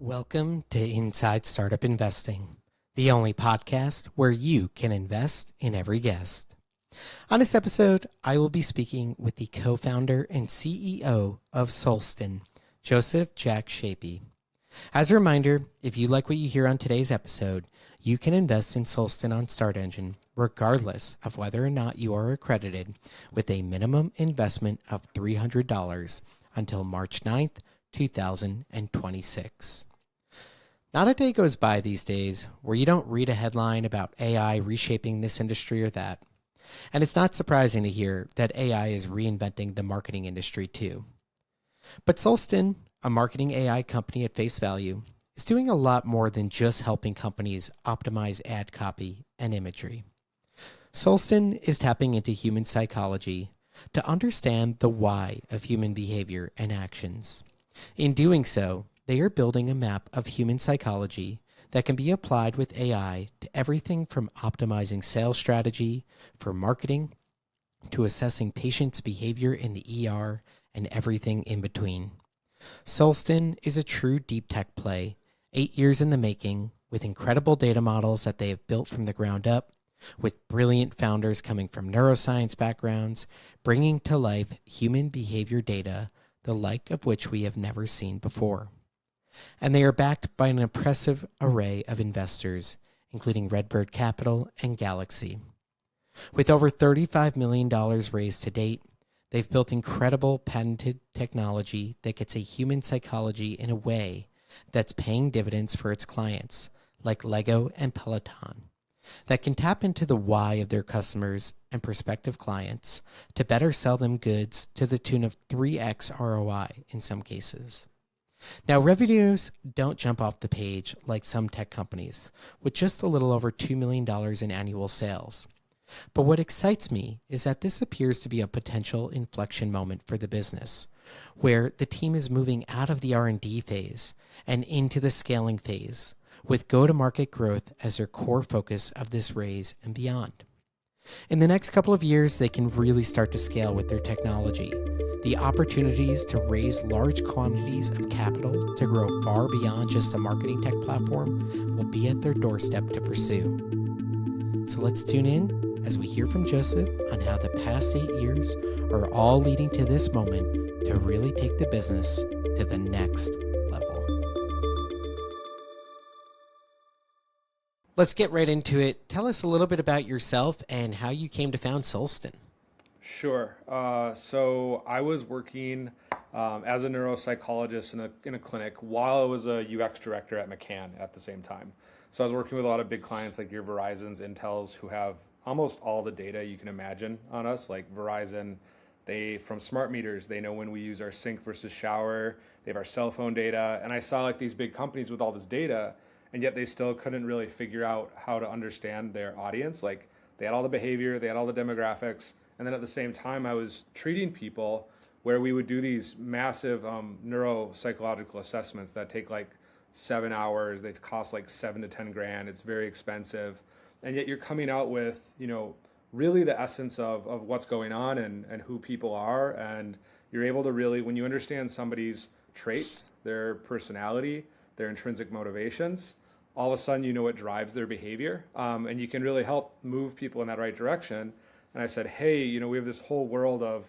Welcome to Inside Startup Investing, the only podcast where you can invest in every guest. On this episode, I will be speaking with the co-founder and CEO of Solsten, Joe Schaeppi. As a reminder, if you like what you hear on today's episode, you can invest in Solsten on Start Engine, regardless of whether or not you are accredited, with a minimum investment of $300 until March 9th, 2026. Not a day goes by these days where you don't read a headline about AI reshaping this industry or that. And it's not surprising to hear that AI is reinventing the marketing industry too. But Solsten, a marketing AI company at face value, is doing a lot more than just helping companies optimize ad copy and imagery. Solsten is tapping into human psychology to understand the why of human behavior and actions. In doing so, they are building a map of human psychology that can be applied with AI to everything from optimizing sales strategy for marketing to assessing patients' behavior in the ER and everything in between. Solsten is a true deep tech play, 8 years in the making, with incredible data models that they have built from the ground up, with brilliant founders coming from neuroscience backgrounds, bringing to life human behavior data, the like of which we have never seen before. And they are backed by an impressive array of investors, including Redbird Capital and Galaxy. With over $35 million raised to date, they've built incredible patented technology that gets a human psychology in a way that's paying dividends for its clients, like LEGO and Peloton, that can tap into the why of their customers and prospective clients to better sell them goods to the tune of 3x ROI in some cases. Now, revenues don't jump off the page like some tech companies, with just a little over $2 million in annual sales. But what excites me is that this appears to be a potential inflection moment for the business, where the team is moving out of the R&D phase and into the scaling phase, with go-to-market growth as their core focus of this raise and beyond. In the next couple of years, they can really start to scale with their technology. The opportunities to raise large quantities of capital to grow far beyond just a marketing tech platform will be at their doorstep to pursue. So let's tune in as we hear from Joseph on how the past 8 years are all leading to this moment to really take the business to the next level. Let's get right into it. Tell us a little bit about yourself and how you came to found Solsten. Sure. So I was working as a neuropsychologist in a clinic while I was a UX director at McCann at the same time. So I was working with a lot of big clients like your Verizons, Intels, who have almost all the data you can imagine on us. Like Verizon, from smart meters, they know when we use our sink versus shower. They have our cell phone data. And I saw like these big companies with all this data, and yet they still couldn't really figure out how to understand their audience. Like they had all the behavior, they had all the demographics. And then at the same time, I was treating people where we would do these massive neuropsychological assessments that take like 7 hours. They cost like 7 to 10 grand. It's very expensive. And yet you're coming out with, really the essence of what's going on and who people are. And you're able to really, when you understand somebody's traits, their personality, their intrinsic motivations, all of a sudden you know what drives their behavior. And you can really help move people in that right direction. And I said, hey, we have this whole world of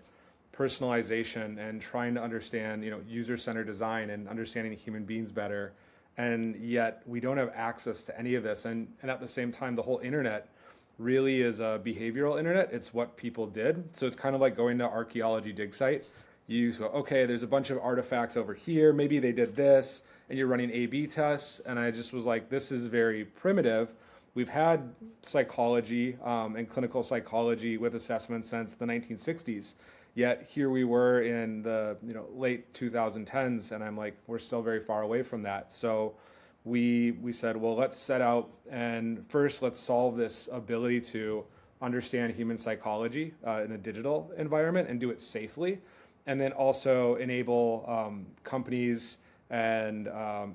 personalization and trying to understand, user-centered design and understanding human beings better. And yet we don't have access to any of this. And at the same time, the whole internet really is a behavioral internet. It's what people did. So it's kind of like going to archaeology dig site. You go, okay, there's a bunch of artifacts over here. Maybe they did this. And you're running A/B tests. And I just was like, this is very primitive. We've had psychology and clinical psychology with assessments since the 1960s. Yet here we were in the late 2010s, and I'm like, we're still very far away from that. So we said, well, let's set out and first let's solve this ability to understand human psychology in a digital environment and do it safely, and then also enable companies and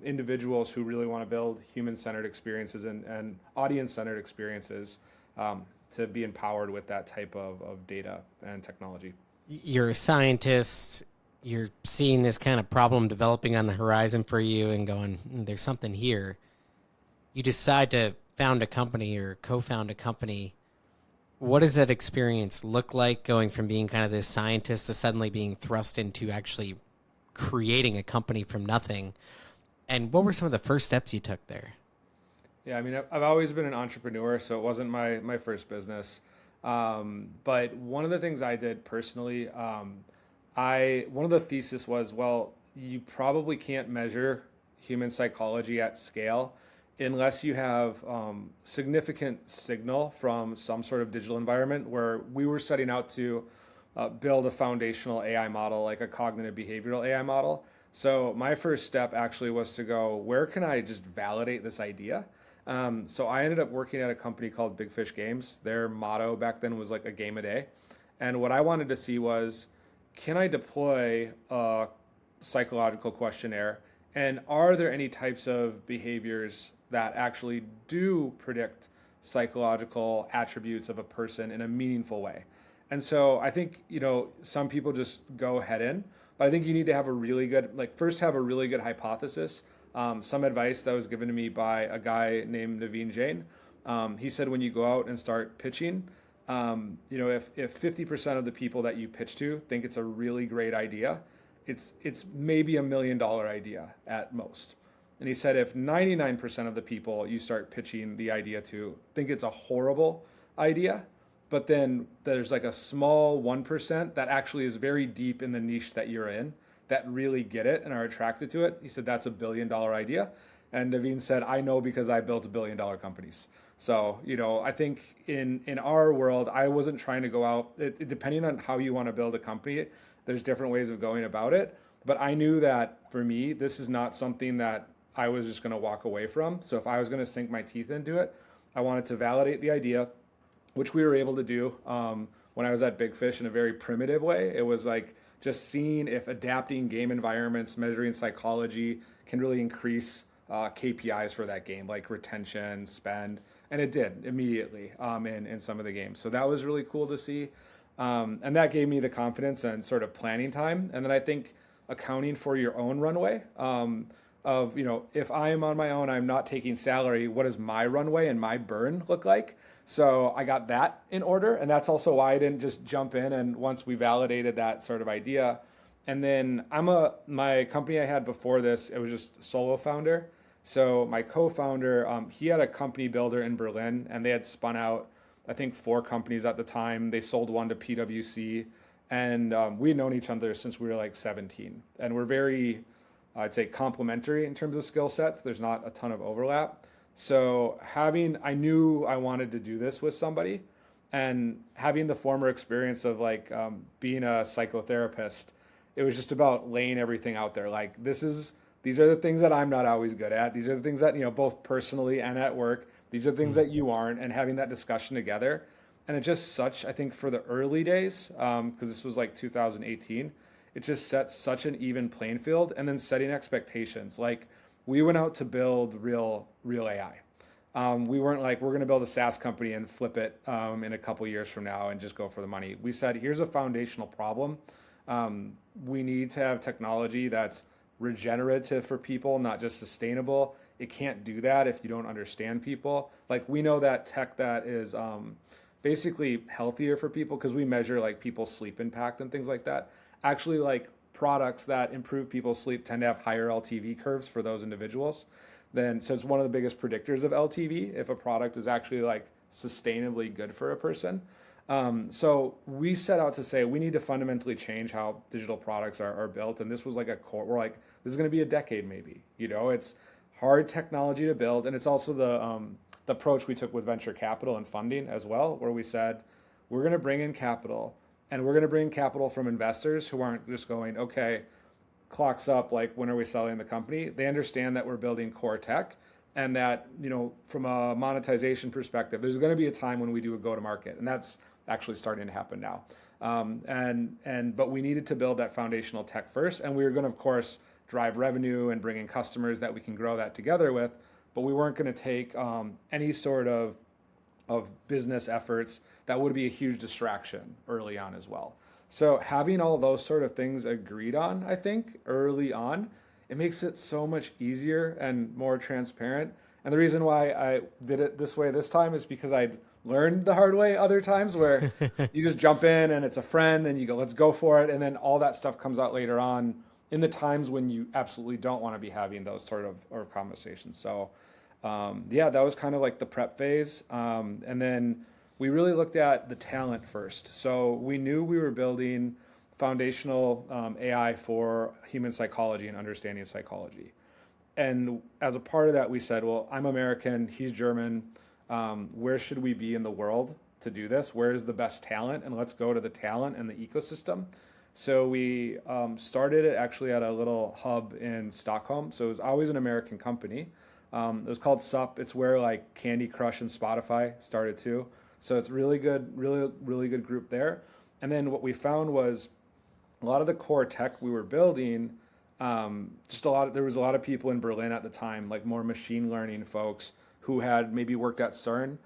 individuals who really want to build human-centered experiences and audience-centered experiences to be empowered with that type of data and technology. You're a scientist, You're seeing this kind of problem developing on the horizon for you and going, there's something here. You decide to found a company or co-found a company. What does that experience look like, going from being kind of this scientist to suddenly being thrust into actually creating a company from nothing? And what were some of the first steps you took there? Yeah, I mean, I've always been an entrepreneur, so it wasn't my first business. But one of the things I did personally, one of the thesis was, well, you probably can't measure human psychology at scale unless you have significant signal from some sort of digital environment. Where we were setting out to build a foundational AI model, like a cognitive behavioral AI model. So my first step actually was to go, where can I just validate this idea? So I ended up working at a company called Big Fish Games. Their motto back then was like a game a day. And what I wanted to see was, can I deploy a psychological questionnaire? And are there any types of behaviors that actually do predict psychological attributes of a person in a meaningful way? And so I think, some people just go head in, but I think you need to have a really good, first have a really good hypothesis. Some advice that was given to me by a guy named Naveen Jain. He said, when you go out and start pitching, if 50% of the people that you pitch to think it's a really great idea, it's maybe $1 million idea at most. And he said, if 99% of the people you start pitching the idea to think it's a horrible idea, but then there's like a small 1% that actually is very deep in the niche that you're in, that really get it and are attracted to it, he said, that's $1 billion idea. And Naveen said, I know because I built $1 billion companies. So, I think in our world, I wasn't trying to go out, depending on how you want to build a company, there's different ways of going about it. But I knew that for me, this is not something that I was just going to walk away from. So if I was going to sink my teeth into it, I wanted to validate the idea, which we were able to do when I was at Big Fish in a very primitive way. It was like just seeing if adapting game environments, measuring psychology can really increase KPIs for that game, like retention, spend. And it did immediately in some of the games. So that was really cool to see. And that gave me the confidence and sort of planning time. And then I think accounting for your own runway of, if I am on my own, I'm not taking salary, what does my runway and my burn look like? So I got that in order. And that's also why I didn't just jump in. And once we validated that sort of idea, and then my company I had before this, it was just solo founder. So my co-founder, he had a company builder in Berlin, and they had spun out, I think, 4 companies at the time. They sold one to PwC, and we had known each other since we were like 17. And we're very, I'd say, complementary in terms of skill sets. There's not a ton of overlap. So I knew I wanted to do this with somebody, and having the former experience of being a psychotherapist, it was just about laying everything out there. Like, these are the things that I'm not always good at. These are the things that, both personally and at work, these are the things that you aren't, and having that discussion together. And it just I think for the early days, because this was like 2018, it just sets such an even playing field, and then setting expectations. Like, we went out to build real AI. We weren't like, we're going to build a SaaS company and flip it in a couple years from now and just go for the money. We said, here's a foundational problem. We need to have technology that's regenerative for people, not just sustainable. It can't do that if you don't understand people. Like, we know that tech that is basically healthier for people, because we measure like people's sleep impact and things like that. Actually, like, products that improve people's sleep tend to have higher LTV curves for those individuals. So it's one of the biggest predictors of LTV, if a product is actually like sustainably good for a person. So we set out to say we need to fundamentally change how digital products are built. And this was like a core, we're like, this is going to be a decade maybe. It's hard technology to build. And it's also the approach we took with venture capital and funding as well, where we said, we're going to bring in capital, and we're going to bring capital from investors who aren't just going, okay, clock's up, like, when are we selling the company? They understand that we're building core tech, and that, from a monetization perspective, there's going to be a time when we do a go-to-market, and that's actually starting to happen now. But we needed to build that foundational tech first, and we were going to, of course, drive revenue and bring in customers that we can grow that together with, but we weren't going to take any sort of business efforts that would be a huge distraction early on as well. So having all those sort of things agreed on, I think, early on, it makes it so much easier and more transparent. And the reason why I did it this way this time is because I'd learned the hard way other times where you just jump in and it's a friend and you go, let's go for it. And then all that stuff comes out later on in the times when you absolutely don't want to be having those sort of or conversations. So yeah, that was kind of like the prep phase. And then we really looked at the talent first. So we knew we were building foundational AI for human psychology and understanding psychology. And as a part of that, we said, well, I'm American, he's German. Where should we be in the world to do this? Where is the best talent? And let's go to the talent and the ecosystem. So we started it actually at a little hub in Stockholm. So it was always an American company. It was called SUP. It's where like Candy Crush and Spotify started too. So it's really good, really good group there. And then what we found was a lot of the core tech we were building, there was a lot of people in Berlin at the time, like more machine learning folks who had maybe worked at CERN,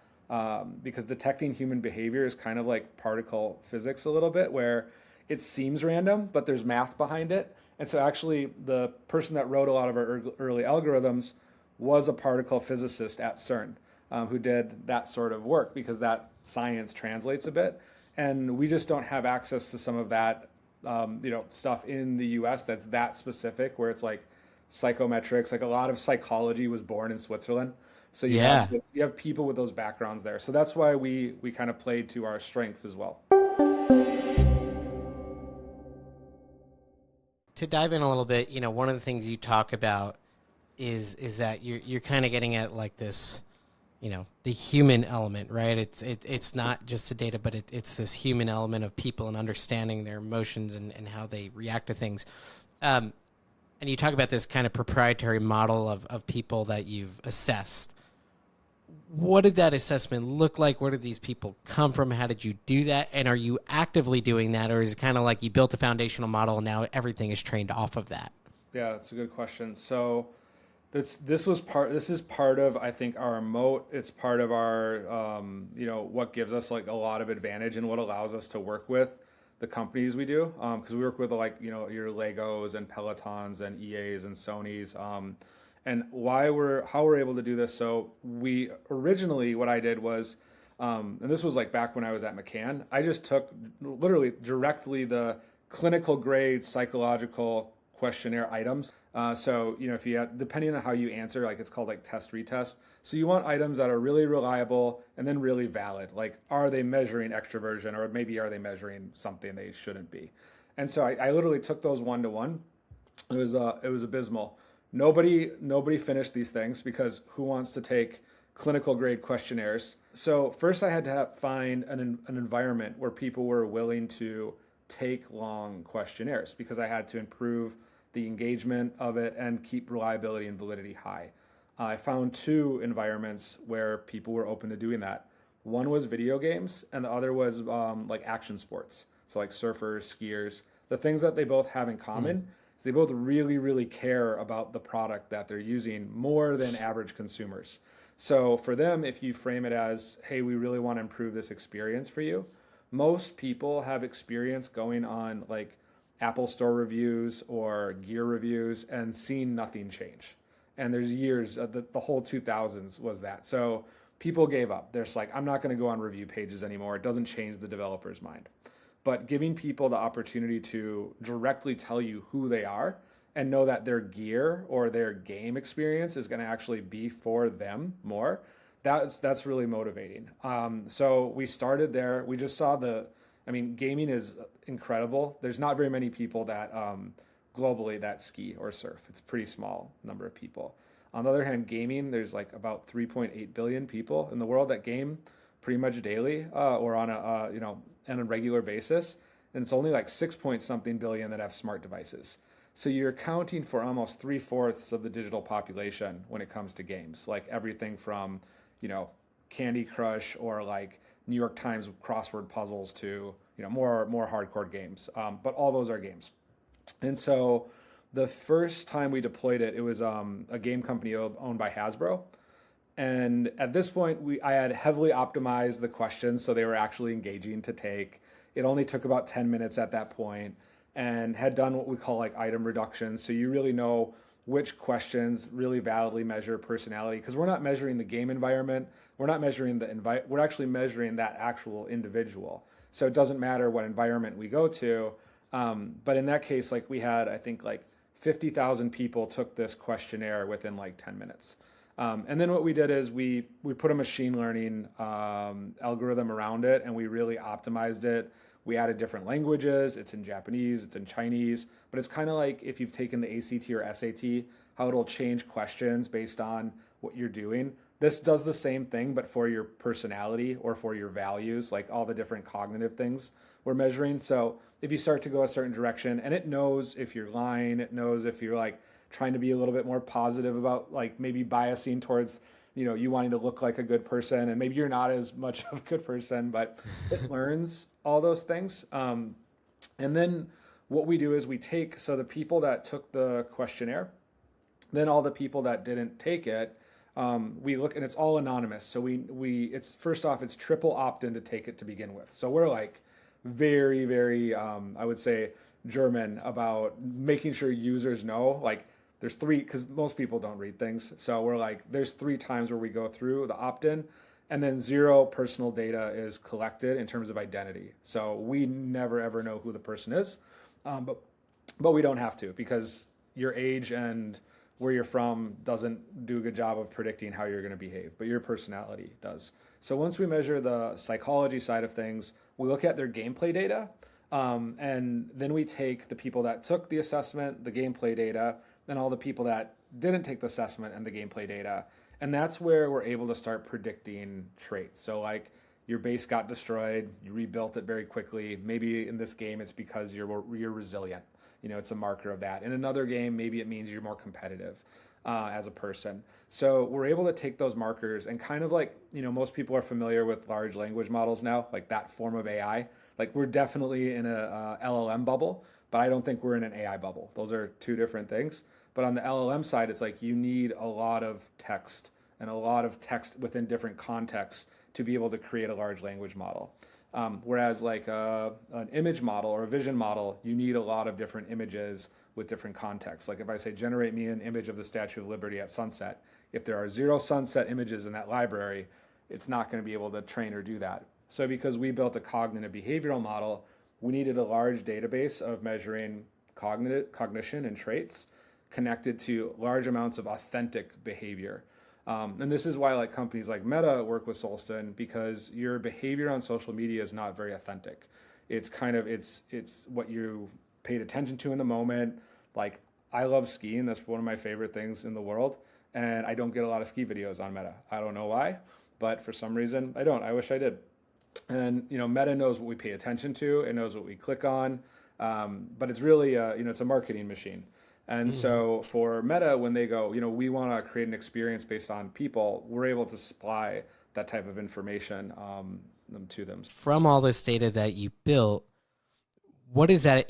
because detecting human behavior is kind of like particle physics a little bit, where it seems random, but there's math behind it. And so actually the person that wrote a lot of our early algorithms was a particle physicist at CERN, who did that sort of work because that science translates a bit. And we just don't have access to some of that stuff in the US that's that specific, where it's like psychometrics, like a lot of psychology was born in Switzerland. So you have people with those backgrounds there. So that's why we kind of played to our strengths as well. To dive in a little bit, one of the things you talk about is that you're kind of getting at like this, the human element, right? It's not just the data, but it's this human element of people and understanding their emotions and how they react to things. And you talk about this kind of proprietary model of people that you've assessed. What did that assessment look like? Where did these people come from? How did you do that? And are you actively doing that? Or is it kind of like you built a foundational model and now everything is trained off of that? Yeah, that's a good question. So this is part of, I think, our moat. It's part of our what gives us like a lot of advantage and what allows us to work with the companies we do, because we work with like your Legos and Pelotons and EAs and Sonys, and how we're able to do this. So we originally, what I did was, and this was like back when I was at McCann, I just took literally directly the clinical grade psychological questionnaire items. So if you depending on how you answer, like it's called like test retest. So you want items that are really reliable and then really valid. Like, are they measuring extroversion, or maybe are they measuring something they shouldn't be? And so I literally took those 1-to-1. It was abysmal. Nobody finished these things, because who wants to take clinical grade questionnaires? So first I had to find an environment where people were willing to take long questionnaires, because I had to improve the engagement of it and keep reliability and validity high. I found 2 environments where people were open to doing that. One was video games, and the other was like action sports. So like surfers, skiers. The things that they both have in common is they both really, really care about the product that they're using more than average consumers. So for them, if you frame it as, hey, we really want to improve this experience for you, most people have experience going on like Apple Store reviews or gear reviews and seeing nothing change. And there's years, the whole 2000s was that. So people gave up. They're just like, I'm not going to go on review pages anymore. It doesn't change the developer's mind. But giving people the opportunity to directly tell you who they are and know that their gear or their game experience is going to actually be for them more, that's really motivating. So we started there. We just saw gaming is incredible. There's not very many people that globally that ski or surf. It's a pretty small number of people. On the other hand, gaming, there's like about 3.8 billion people in the world that game pretty much daily or on a regular basis, and it's only like 6 point something billion that have smart devices. So you're accounting for almost 3/4 of the digital population when it comes to games, like everything from Candy Crush or like New York Times crossword puzzles to more hardcore games. But all those are games. And so the first time we deployed it, it was a game company owned by Hasbro. And at this point, I had heavily optimized the questions so they were actually engaging to take. It only took about 10 minutes at that point, and had done what we call like item reduction. So you really know which questions really validly measure personality, because we're not measuring the game environment. We're not measuring we're actually measuring that actual individual. So it doesn't matter what environment we go to. But in that case, like we had, I think like 50,000 people took this questionnaire within like 10 minutes. And then what we did is we put a machine learning algorithm around it, and we really optimized it. We added different languages. It's in Japanese, it's in Chinese, but it's kind of like if you've taken the ACT or SAT, how it'll change questions based on what you're doing. This does the same thing, but for your personality or for your values, like all the different cognitive things we're measuring. So if you start to go a certain direction, and it knows if you're lying, it knows if you're like trying to be a little bit more positive about like maybe biasing towards, you wanting to look like a good person, and maybe you're not as much of a good person, but it learns all those things. And then what we do is we take, so the people that took the questionnaire, then all the people that didn't take it, we look, and it's all anonymous. So it's first off, it's triple opt-in to take it to begin with. So we're like very, very, I would say German about making sure users know, like there's three, because most people don't read things. So we're like, there's 3 times where we go through the opt-in, and then 0 personal data is collected in terms of identity. So we never ever know who the person is, but we don't have to, because your age and where you're from doesn't do a good job of predicting how you're going to behave, but your personality does. So once we measure the psychology side of things, we look at their gameplay data, and then we take the people that took the assessment, the gameplay data, and all the people that didn't take the assessment and the gameplay data. And that's where we're able to start predicting traits. So like your base got destroyed, you rebuilt it very quickly. Maybe in this game, it's because you're resilient. It's a marker of that. In another game, maybe it means you're more competitive as a person. So we're able to take those markers and kind of like, most people are familiar with large language models now, like that form of AI. Like we're definitely in a LLM bubble, but I don't think we're in an AI bubble. Those are 2 different things. But on the LLM side, it's like you need a lot of text and a lot of text within different contexts to be able to create a large language model. Whereas like an image model or a vision model, you need a lot of different images with different contexts. Like if I say, generate me an image of the Statue of Liberty at sunset, if there are 0 sunset images in that library, it's not going to be able to train or do that. So because we built a cognitive behavioral model, we needed a large database of measuring cognition and traits connected to large amounts of authentic behavior. And this is why like companies like Meta work with Solsten, because your behavior on social media is not very authentic. It's kind of, it's what you paid attention to in the moment. Like I love skiing. That's one of my favorite things in the world. And I don't get a lot of ski videos on Meta. I don't know why, but for some reason I don't. I wish I did. And, Meta knows what we pay attention to. It knows what we click on. But it's really, it's a marketing machine. And so for Meta, when they go, we want to create an experience based on people, we're able to supply that type of information to them. From all this data that you built, what is that?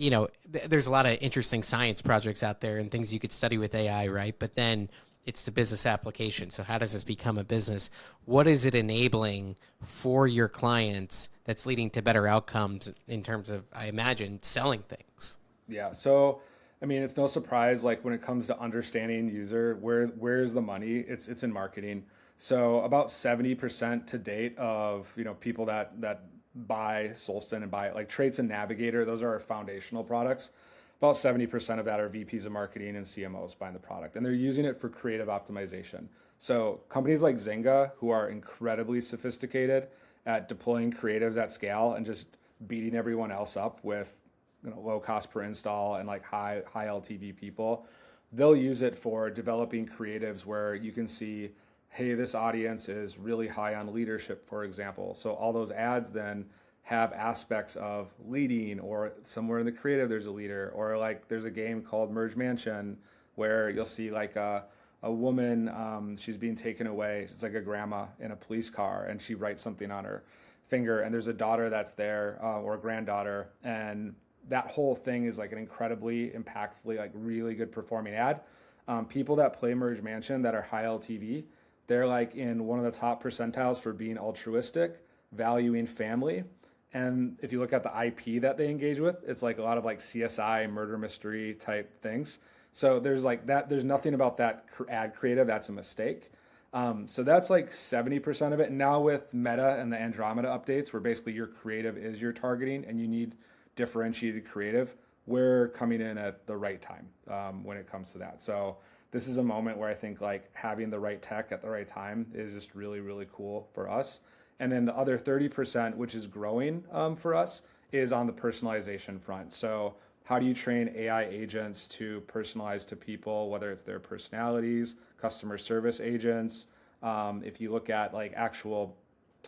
There's a lot of interesting science projects out there and things you could study with AI, right? But then it's the business application. So how does this become a business? What is it enabling for your clients that's leading to better outcomes in terms of, I imagine, selling things? Yeah. So it's no surprise, like when it comes to understanding user, where's the money? It's in marketing. So about 70% to date of, people that buy Solsten and buy it, like Traits and Navigator, those are our foundational products. About 70% of that are VPs of marketing and CMOs buying the product, and they're using it for creative optimization. So companies like Zynga, who are incredibly sophisticated at deploying creatives at scale and just beating everyone else up with low cost per install and like high LTV people, they'll use it for developing creatives where you can see, hey, this audience is really high on leadership, for example. So all those ads then have aspects of leading, or somewhere in the creative there's a leader, or like there's a game called Merge Mansion where you'll see like a woman, she's being taken away. It's like a grandma in a police car, and she writes something on her finger, and there's a daughter that's there, or a granddaughter, and that whole thing is like an incredibly impactfully, like really good performing ad. People that play Merge Mansion that are high LTV, they're like in one of the top percentiles for being altruistic, valuing family, And if you look at the IP that they engage with, it's like a lot of like CSI, murder mystery type things. So there's like that, there's nothing about that ad creative that's a mistake. So that's like 70% of it. And now with Meta and the Andromeda updates, where basically your creative is your targeting and you need differentiated creative, we're coming in at the right time when it comes to that. So this is a moment where I think like having the right tech at the right time is just really, really cool for us. And then the other 30%, which is growing for us, is on the personalization front. So how do you train AI agents to personalize to people, whether it's their personalities, customer service agents? If you look at like actual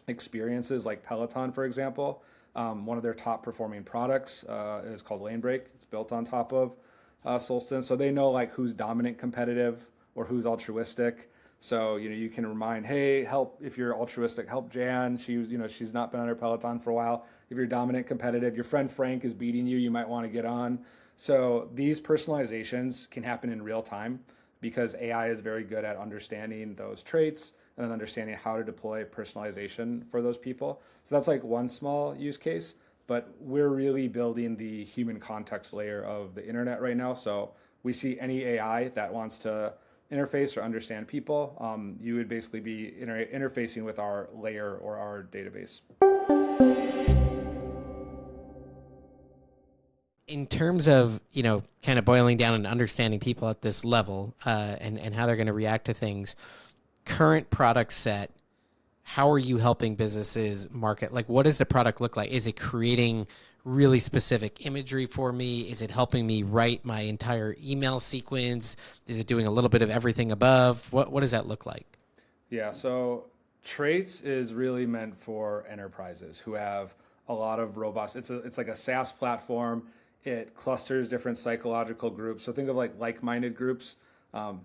experiences like Peloton, for example, one of their top performing products is called Lane Break. It's built on top of Solsten. So they know like who's dominant competitive or who's altruistic. So, you can remind, hey, help, if you're altruistic, help Jan. She's not been on her Peloton for a while. If you're dominant competitive, your friend Frank is beating you, you might want to get on. So these personalizations can happen in real time because AI is very good at understanding those traits and then understanding how to deploy personalization for those people. So that's like one small use case, but we're really building the human context layer of the internet right now. So we see any AI that wants to interface or understand people, you would basically be interfacing with our layer or our database. In terms of, kind of boiling down and understanding people at this level and how they're going to react to things, current product set, how are you helping businesses market? Like, what does the product look like? Is it creating really specific imagery for me? Is it helping me write my entire email sequence? Is it doing a little bit of everything above? What does that look like? Yeah, so Traits is really meant for enterprises who have a lot of robust, it's like a SaaS platform. It clusters different psychological groups. So think of like-minded groups.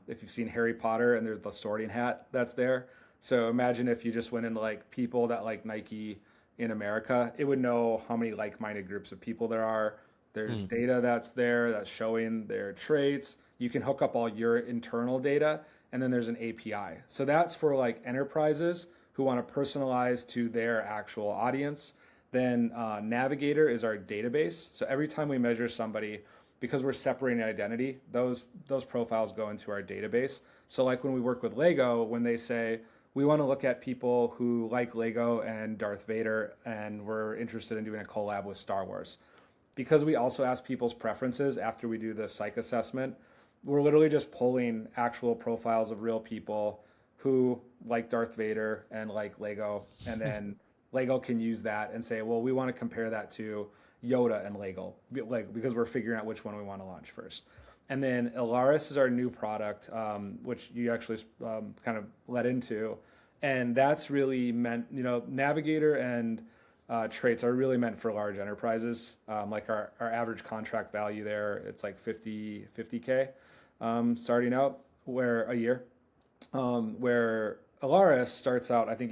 If you've seen Harry Potter and there's the sorting hat that's there. So imagine if you just went into like people that like Nike in America, it would know how many like-minded groups of people there are. There's data that's there that's showing their traits. You can hook up all your internal data, and then there's an API. So that's for like enterprises who want to personalize to their actual audience. Then Navigator is our database. So every time we measure somebody, because we're separating identity, those profiles go into our database. So like when we work with LEGO, when they say, we want to look at people who like Lego and Darth Vader, and we're interested in doing a collab with Star Wars. Because we also ask people's preferences after we do the psych assessment, we're literally just pulling actual profiles of real people who like Darth Vader and like Lego, and then Lego can use that and say, well, we want to compare that to Yoda and Lego, because we're figuring out which one we want to launch first. And then Alaris is our new product, which you actually kind of led into. And that's really meant, Navigator and Traits are really meant for large enterprises. Like our average contract value there, it's like 50K starting out a year. Where Alaris starts out, I think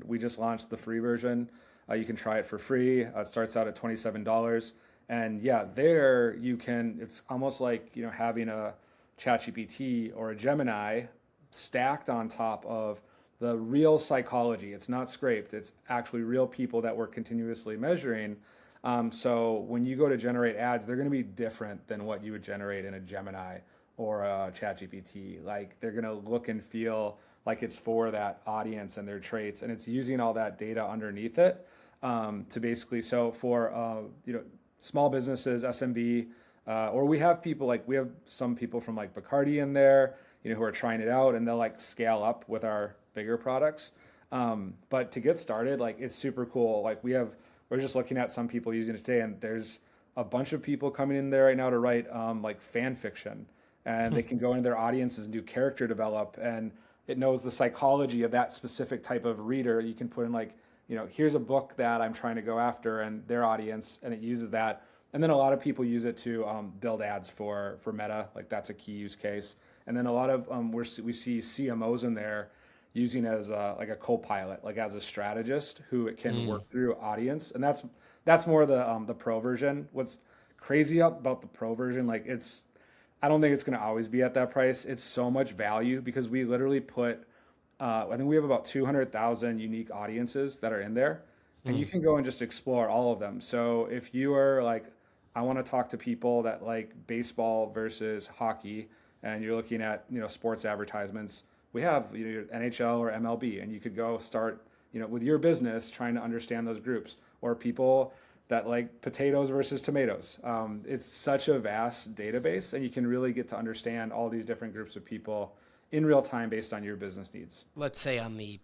we just launched the free version. You can try it for free. It starts out at $27. And yeah, there it's almost like, having a ChatGPT or a Gemini stacked on top of the real psychology. It's not scraped. It's actually real people that we're continuously measuring. So when you go to generate ads, they're going to be different than what you would generate in a Gemini or a ChatGPT. Like they're going to look and feel like it's for that audience and their traits. And it's using all that data underneath it to basically, so for, small businesses, SMB, or we have some people from like Bacardi in there, who are trying it out, and they'll like scale up with our bigger products. But to get started, like it's super cool. Like we're just looking at some people using it today, and there's a bunch of people coming in there right now to write like fan fiction, and they can go into their audiences and do character develop, and it knows the psychology of that specific type of reader. You can put in like, here's a book that I'm trying to go after and their audience, and it uses that. And then a lot of people use it to build ads for Meta. Like that's a key use case. And then a lot of we see CMOs in there using as like a co-pilot, like as a strategist who it can work through audience. And that's more the pro version. What's crazy about the pro version, like I don't think it's going to always be at that price. It's so much value because we literally put I think we have about 200,000 unique audiences that are in there. and you can go and just explore all of them. So if you are like, I want to talk to people that like baseball versus hockey, and you're looking at, sports advertisements, we have, your NHL or MLB, and you could go start, with your business trying to understand those groups, or people that like potatoes versus tomatoes. It's such a vast database, and you can really get to understand all these different groups of people in real time based on your business needs. Let's say on the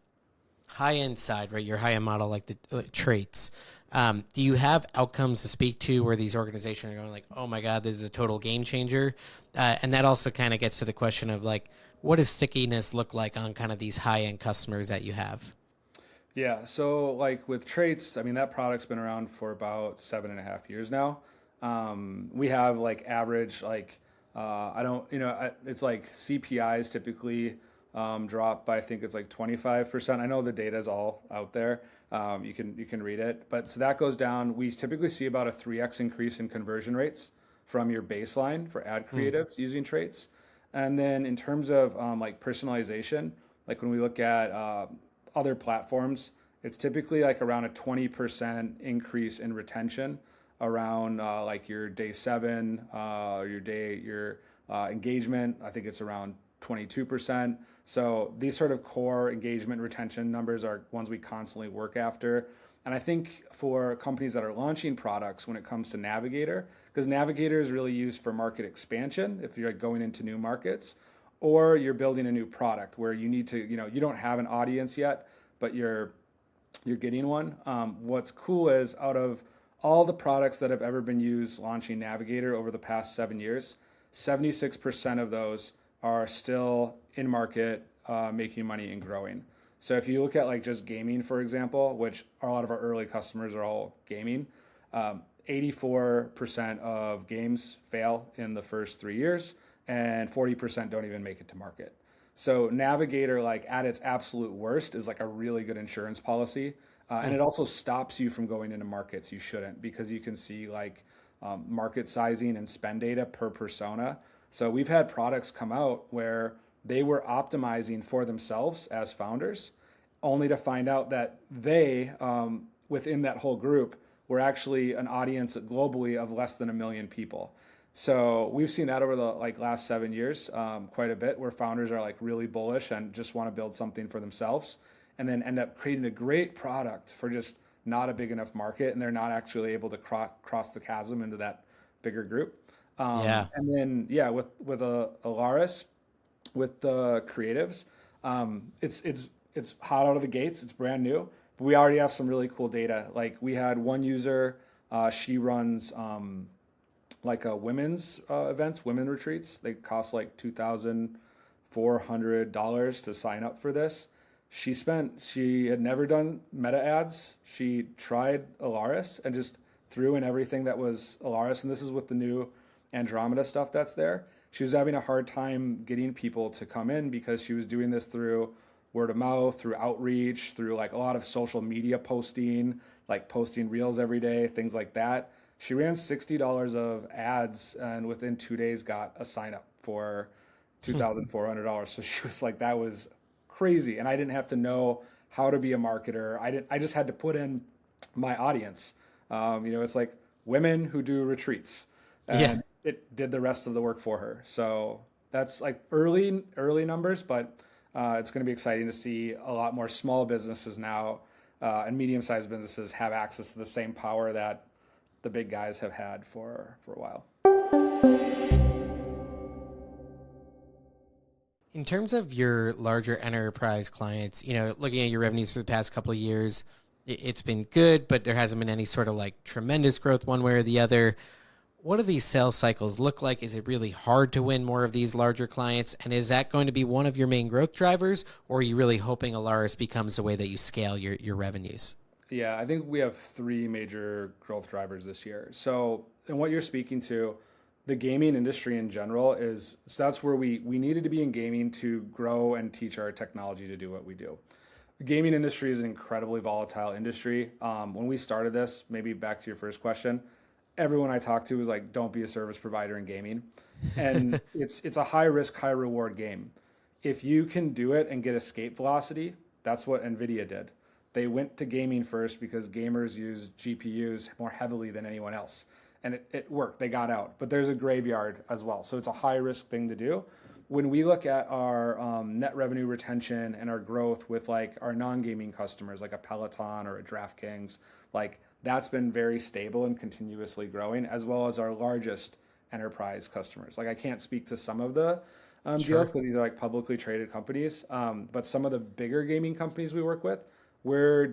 high end side, right? Your high end model, like the traits. Do you have outcomes to speak to where these organizations are going like, oh my God, this is a total game changer? And that also kind of gets to the question of like, what does stickiness look like on kind of these high end customers that you have? Yeah, so like with traits, I mean, that product's been around for about 7.5 years now. We have like average, like, I don't, it's like CPIs typically drop by, I think it's like 25%. I know the data is all out there. You can read it, but so that goes down. We typically see about a 3x increase in conversion rates from your baseline for ad creatives using traits. And then in terms of like personalization, like when we look at other platforms, it's typically like around a 20% increase in retention around like your day 7, your engagement. I think it's around 22%. So these sort of core engagement retention numbers are ones we constantly work after. And I think for companies that are launching products when it comes to Navigator, because Navigator is really used for market expansion if you're like going into new markets, or you're building a new product where you need to, you don't have an audience yet, but you're getting one. What's cool is out of all the products that have ever been used launching Navigator over the past 7 years, 76% of those are still in market, making money and growing. So if you look at like just gaming, for example, which a lot of our early customers are all gaming, 84% of games fail in the first 3 years, and 40% don't even make it to market. So Navigator, like at its absolute worst, is like a really good insurance policy. And it also stops you from going into markets you shouldn't, because you can see like market sizing and spend data per persona. So we've had products come out where they were optimizing for themselves as founders, only to find out that they, within that whole group, were actually an audience globally of less than 1 million people. So we've seen that over the like last 7 years, quite a bit, where founders are like really bullish and just want to build something for themselves, and then end up creating a great product for just not a big enough market, and they're not actually able to cross the chasm into that bigger group. Yeah. And then with Alaris, with the creatives, it's hot out of the gates. It's brand new, but we already have some really cool data. Like we had one user, she runs like a women's events, women retreats. They cost like $2,400 to sign up for this. She had never done meta ads. She tried Alaris and just threw in everything that was Alaris. And this is with the new Andromeda stuff that's there. She was having a hard time getting people to come in because she was doing this through word of mouth, through outreach, through like a lot of social media posting, like posting reels every day, things like that. She ran $60 of ads and within 2 days got a sign up for $2,400. So she was like, that was crazy. And I didn't have to know how to be a marketer. I just had to put in my audience. It's like women who do retreats. And it did the rest of the work for her. So that's like early numbers, but it's going to be exciting to see a lot more small businesses now and medium-sized businesses have access to the same power that the big guys have had for a while. In terms of your larger enterprise clients, looking at your revenues for the past couple of years, it's been good, but there hasn't been any sort of like tremendous growth one way or the other. What do these sales cycles look like? Is it really hard to win more of these larger clients? And is that going to be one of your main growth drivers? Or are you really hoping Alaris becomes the way that you scale your revenues? Yeah, I think we have 3 major growth drivers this year. So, and what you're speaking to, the gaming industry in general that's where we needed to be in gaming to grow and teach our technology to do what we do. The gaming industry is an incredibly volatile industry. When we started this, maybe back to your first question, everyone I talked to was like, don't be a service provider in gaming. And it's a high risk, high reward game. If you can do it and get escape velocity, that's what NVIDIA did. They went to gaming first because gamers use GPUs more heavily than anyone else. And it worked, they got out. But there's a graveyard as well. So it's a high risk thing to do. When we look at our net revenue retention and our growth with like our non-gaming customers, like a Peloton or a DraftKings, like that's been very stable and continuously growing, as well as our largest enterprise customers. Like I can't speak to some of the deals because these are like publicly traded companies, but some of the bigger gaming companies we work with, we're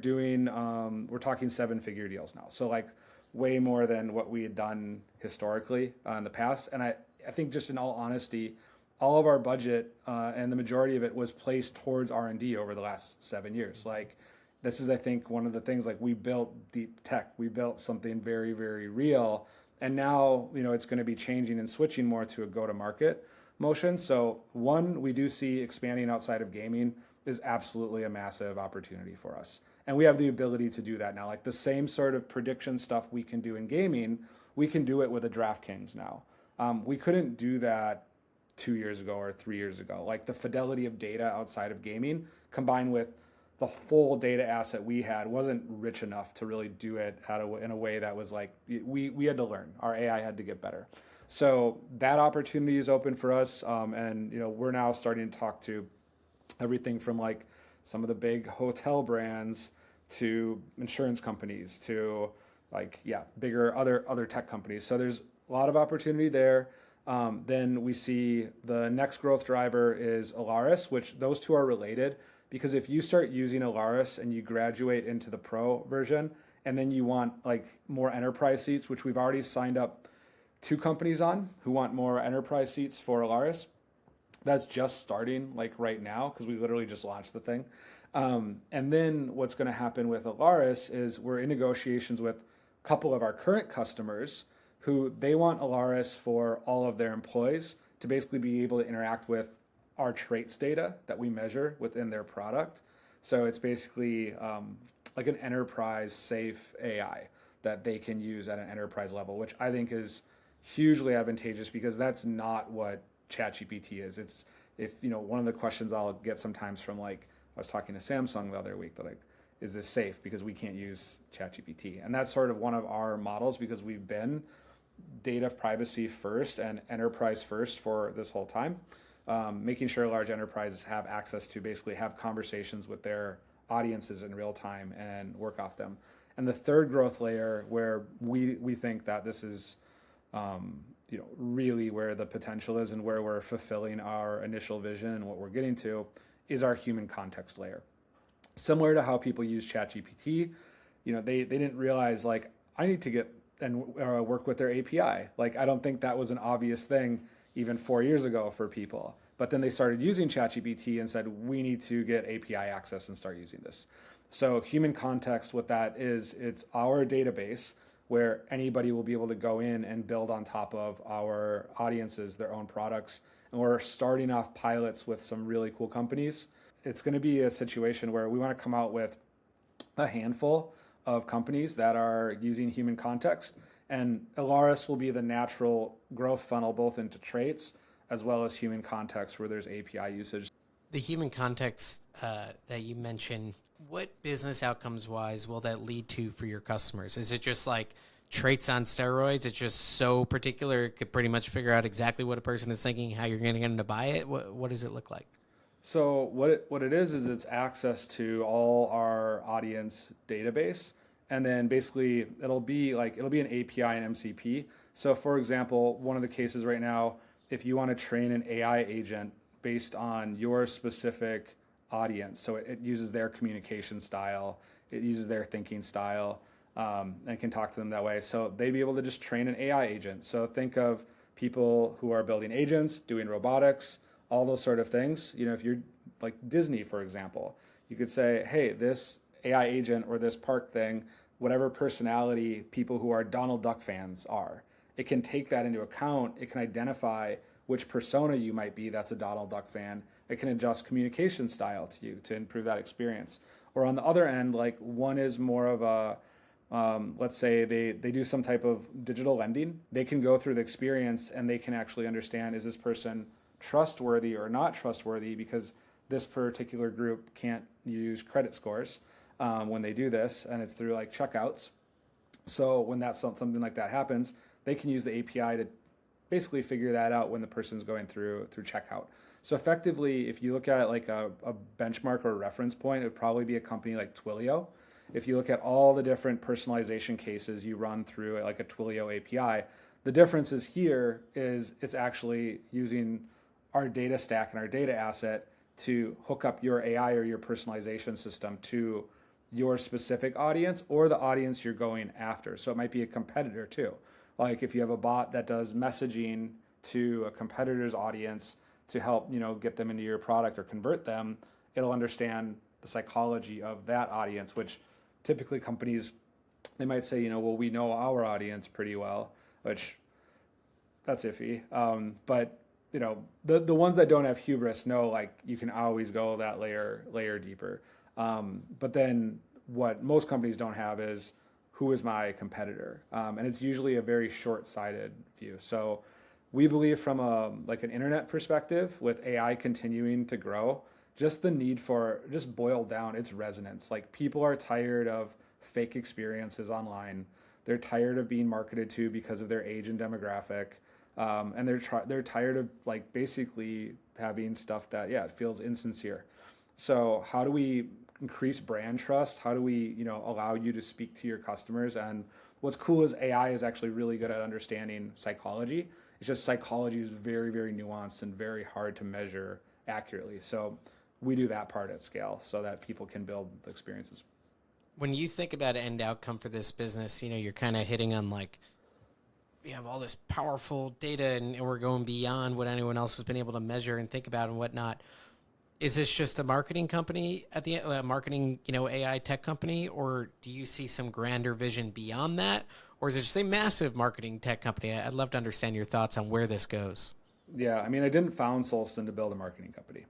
talking seven-figure deals now. So like way more than what we had done historically in the past. And I think just in all honesty, all of our budget and the majority of it was placed towards R&D over the last 7 years. Like this is, I think, one of the things, like we built deep tech, we built something very, very real. And now, it's going to be changing and switching more to a go-to-market motion. So one, we do see expanding outside of gaming is absolutely a massive opportunity for us. And we have the ability to do that now. Like the same sort of prediction stuff we can do in gaming, we can do it with a DraftKings now. We couldn't do that 2 years ago or 3 years ago. Like the fidelity of data outside of gaming combined with the full data asset we had wasn't rich enough to really do it in a way that was like, we had to learn. Our AI had to get better. So that opportunity is open for us. And we're now starting to talk to everything from like some of the big hotel brands to insurance companies to like, bigger other tech companies. So there's a lot of opportunity there. Then we see the next growth driver is Alaris, which those two are related. Because if you start using Alaris and you graduate into the pro version, and then you want like more enterprise seats, which we've already signed up 2 companies on who want more enterprise seats for Alaris. That's just starting like right now because we literally just launched the thing. And then what's going to happen with Alaris is we're in negotiations with a couple of our current customers who they want Alaris for all of their employees to basically be able to interact with our traits data that we measure within their product. So it's basically like an enterprise safe AI that they can use at an enterprise level, which I think is hugely advantageous because that's not what ChatGPT is. It's one of the questions I'll get sometimes from like, I was talking to Samsung the other week, that like, is this safe because we can't use ChatGPT? And that's sort of one of our models because we've been data privacy first and enterprise first for this whole time. Making sure large enterprises have access to basically have conversations with their audiences in real time and work off them. And the third growth layer where we think that this is really where the potential is and where we're fulfilling our initial vision and what we're getting to is our human context layer. Similar to how people use ChatGPT, they didn't realize like I need to get and work with their API. Like I don't think that was an obvious thing even 4 years ago for people. But then they started using ChatGPT and said, we need to get API access and start using this. So human context, what that is, it's our database where anybody will be able to go in and build on top of our audiences, their own products. And we're starting off pilots with some really cool companies. It's going to be a situation where we want to come out with a handful of companies that are using human context. And Alaris will be the natural growth funnel both into traits as well as human context where there's API usage. The human context that you mentioned, what business outcomes wise will that lead to for your customers? Is it just like traits on steroids? It's just so particular, it could pretty much figure out exactly what a person is thinking, how you're going to get them to buy it? What does it look like? So what it is it's access to all our audience database. And then basically it'll be an API and MCP. So for example, one of the cases right now, if you want to train an AI agent based on your specific audience, so it uses their communication style, it uses their thinking style, and can talk to them that way. So they'd be able to just train an AI agent. So think of people who are building agents, doing robotics, all those sort of things. If you're like Disney, for example, you could say, hey, this AI agent or this park thing, whatever personality people who are Donald Duck fans are, it can take that into account. It can identify which persona you might be that's a Donald Duck fan. It can adjust communication style to you to improve that experience. Or on the other end, like one is more of a, let's say they do some type of digital lending. They can go through the experience and they can actually understand, is this person trustworthy or not trustworthy because this particular group can't use credit scores. when they do this, and it's through like checkouts. So when something like that happens, they can use the API to basically figure that out when the person's going through checkout. So effectively, if you look at like a benchmark or a reference point, it would probably be a company like Twilio. If you look at all the different personalization cases you run through like a Twilio API, the difference is here is it's actually using our data stack and our data asset to hook up your AI or your personalization system to your specific audience or the audience you're going after. So it might be a competitor too. Like if you have a bot that does messaging to a competitor's audience to help, get them into your product or convert them, it'll understand the psychology of that audience, which typically companies, they might say, well, we know our audience pretty well, which that's iffy. But the ones that don't have hubris know like you can always go that layer deeper. But then what most companies don't have is who is my competitor, and it's usually a very short-sighted view. So we believe from an internet perspective, with AI continuing to grow, just the need for just boil down its resonance. Like people are tired of fake experiences online. They're tired of being marketed to because of their age and demographic. And they're tired of like basically having stuff that, it feels insincere. So how do we increase brand trust? How do we, allow you to speak to your customers? And what's cool is AI is actually really good at understanding psychology. It's just psychology is very, very nuanced and very hard to measure accurately. So we do that part at scale so that people can build experiences. When you think about end outcome for this business, you're kind of hitting on like, we have all this powerful data and we're going beyond what anyone else has been able to measure and think about and whatnot. Is this just a marketing company at the end, marketing, AI tech company, or do you see some grander vision beyond that? Or is it just a massive marketing tech company? I'd love to understand your thoughts on where this goes. Yeah, I mean, I didn't found Solsten to build a marketing company.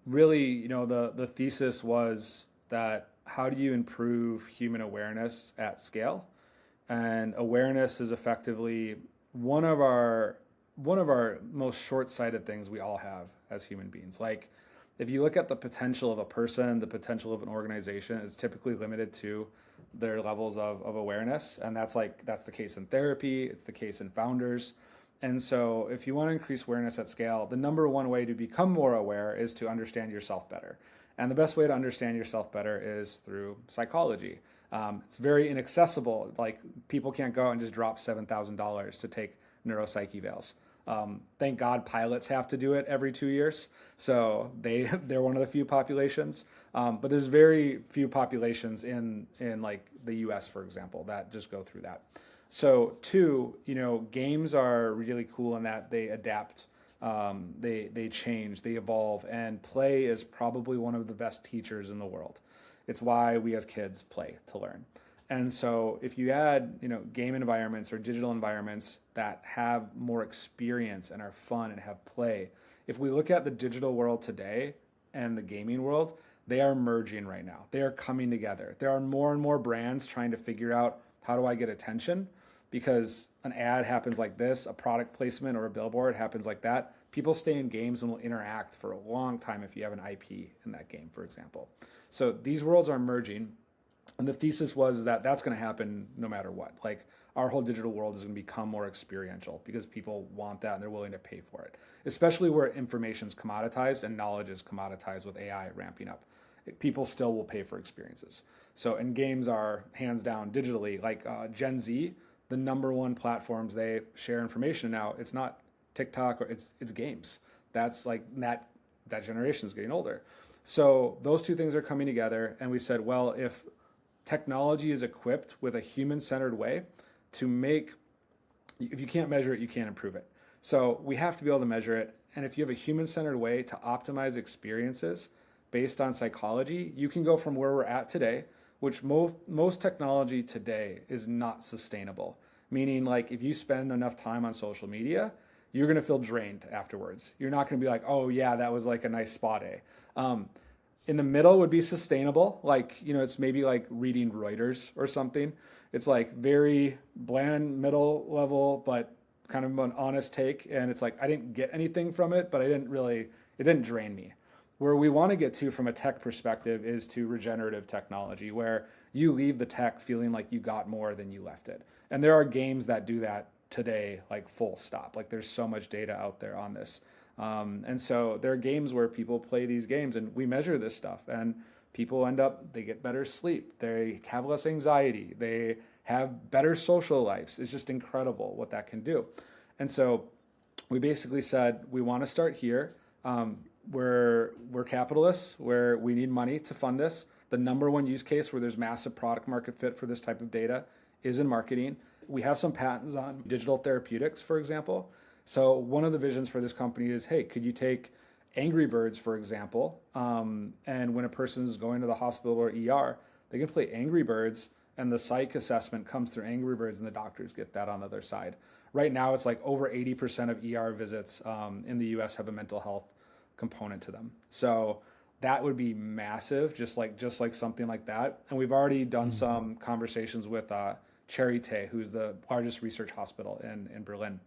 Really, the thesis was that how do you improve human awareness at scale? And awareness is effectively one of our most short-sighted things we all have as human beings. Like if you look at the potential of a person, the potential of an organization, it's typically limited to their levels of awareness. And that's the case in therapy, it's the case in founders. And so if you want to increase awareness at scale, the number one way to become more aware is to understand yourself better. And the best way to understand yourself better is through psychology. It's very inaccessible. Like people can't go out and just drop $7,000 to take neuropsych evals. Thank God pilots have to do it every 2 years. So they're one of the few populations. But there's very few populations in like the US, for example, that just go through that. So two, games are really cool in that they adapt, they change, they evolve, and play is probably one of the best teachers in the world. It's why we as kids play to learn. And so if you add, game environments or digital environments that have more experience and are fun and have play, if we look at the digital world today and the gaming world, they are merging right now. They are coming together. There are more and more brands trying to figure out how do I get attention, because an ad happens like this, a product placement or a billboard happens like that. People stay in games and will interact for a long time if you have an IP in that game, for example. So these worlds are merging. And the thesis was that that's going to happen no matter what. Like our whole digital world is going to become more experiential because people want that and they're willing to pay for it, especially where information's commoditized and knowledge is commoditized with AI ramping up. People still will pay for experiences. So, and games are hands down digitally, like Gen Z, the number one platforms they share information now, it's not TikTok or it's games. That's like that generation is getting older. So those two things are coming together. And we said, well, if technology is equipped with a human-centered way to make, if you can't measure it, you can't improve it. So we have to be able to measure it. And if you have a human-centered way to optimize experiences based on psychology, you can go from where we're at today, which most technology today is not sustainable. Meaning like if you spend enough time on social media, you're going to feel drained afterwards. You're not going to be like, oh yeah, that was like a nice spa day. In the middle would be sustainable. Like, it's maybe like reading Reuters or something. It's like very bland middle level, but kind of an honest take. And it's like, I didn't get anything from it, but it didn't drain me. where we want to get to from a tech perspective is to regenerative technology, where you leave the tech feeling like you got more than you left it. And there are games that do that today, like full stop. Like there's so much data out there on this. And so there are games where people play these games and we measure this stuff, and people they get better sleep. They have less anxiety. They have better social lives. It's just incredible what that can do. And so we basically said, we want to start here. We're capitalists, where we need money to fund this. The number one use case where there's massive product market fit for this type of data is in marketing. We have some patents on digital therapeutics, for example. So one of the visions for this company is, hey, could you take Angry Birds, for example, and when a person's going to the hospital or ER, they can play Angry Birds, and the psych assessment comes through Angry Birds, and the doctors get that on the other side. Right now, it's like over 80% of ER visits in the US have a mental health component to them. So that would be massive, just like something like that. And we've already done some conversations with Charité, who's the largest research hospital in Berlin,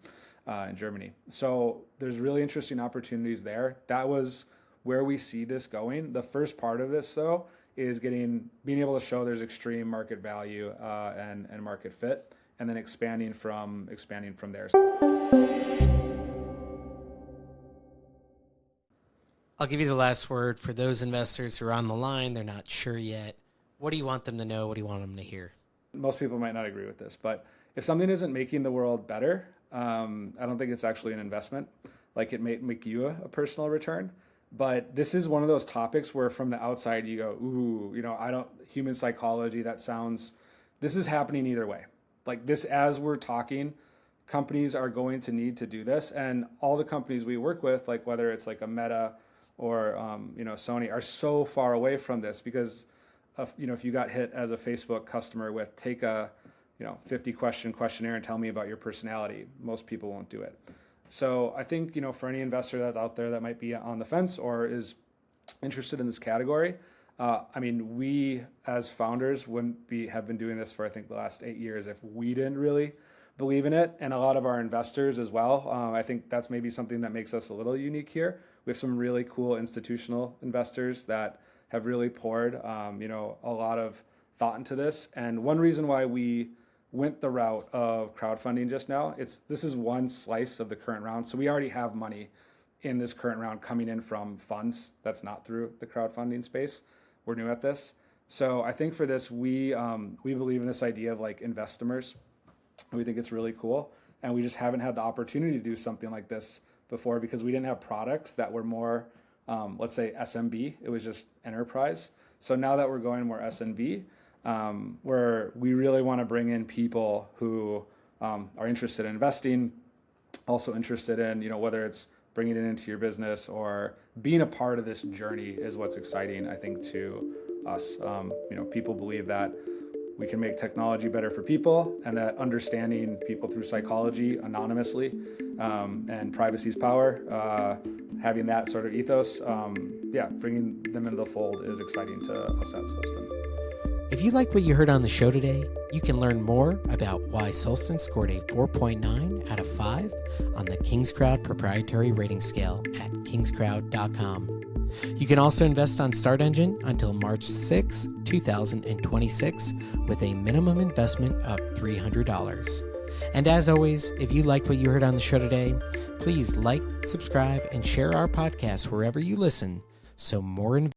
in Germany. So there's really interesting opportunities there. That was where we see this going. The first part of this, though, is being able to show there's extreme market value and market fit, and then expanding from there. I'll give you the last word for those investors who are on the line. They're not sure yet. What do you want them to know? What do you want them to hear? Most people might not agree with this, but if something isn't making the world better, I don't think it's actually an investment. Like, it may make you a personal return. But this is one of those topics where from the outside you go, ooh, human psychology, this is happening either way. Like this, as we're talking, companies are going to need to do this. And all the companies we work with, like whether it's like a Meta or, Sony, are so far away from this because if you got hit as a Facebook customer with take a 50 question questionnaire and tell me about your personality, most people won't do it. So I think, for any investor that's out there that might be on the fence or is interested in this category, we as founders have been doing this for, I think, the last 8 years if we didn't really believe in it. And a lot of our investors as well. I think that's maybe something that makes us a little unique here. We have some really cool institutional investors that have really poured, a lot of thought into this. And one reason why we went the route of crowdfunding just now, this is one slice of the current round. So we already have money in this current round coming in from funds that's not through the crowdfunding space. We're new at this. So I think for this, we believe in this idea of like investimers. We think it's really cool. And we just haven't had the opportunity to do something like this before because we didn't have products that were more, let's say SMB. It was just enterprise. So now that we're going more SMB, where we really want to bring in people who are interested in investing, also interested in, whether it's bringing it into your business or being a part of this journey is what's exciting, I think, to us. People believe that we can make technology better for people and that understanding people through psychology anonymously and privacy's power, having that sort of ethos, bringing them into the fold is exciting to us at Solsten. If you liked what you heard on the show today, you can learn more about why Solsten scored a 4.9 out of 5 on the Kingscrowd proprietary rating scale at kingscrowd.com. You can also invest on Start Engine until March 6, 2026 with a minimum investment of $300. And as always, if you liked what you heard on the show today, please like, subscribe, and share our podcast wherever you listen so more investors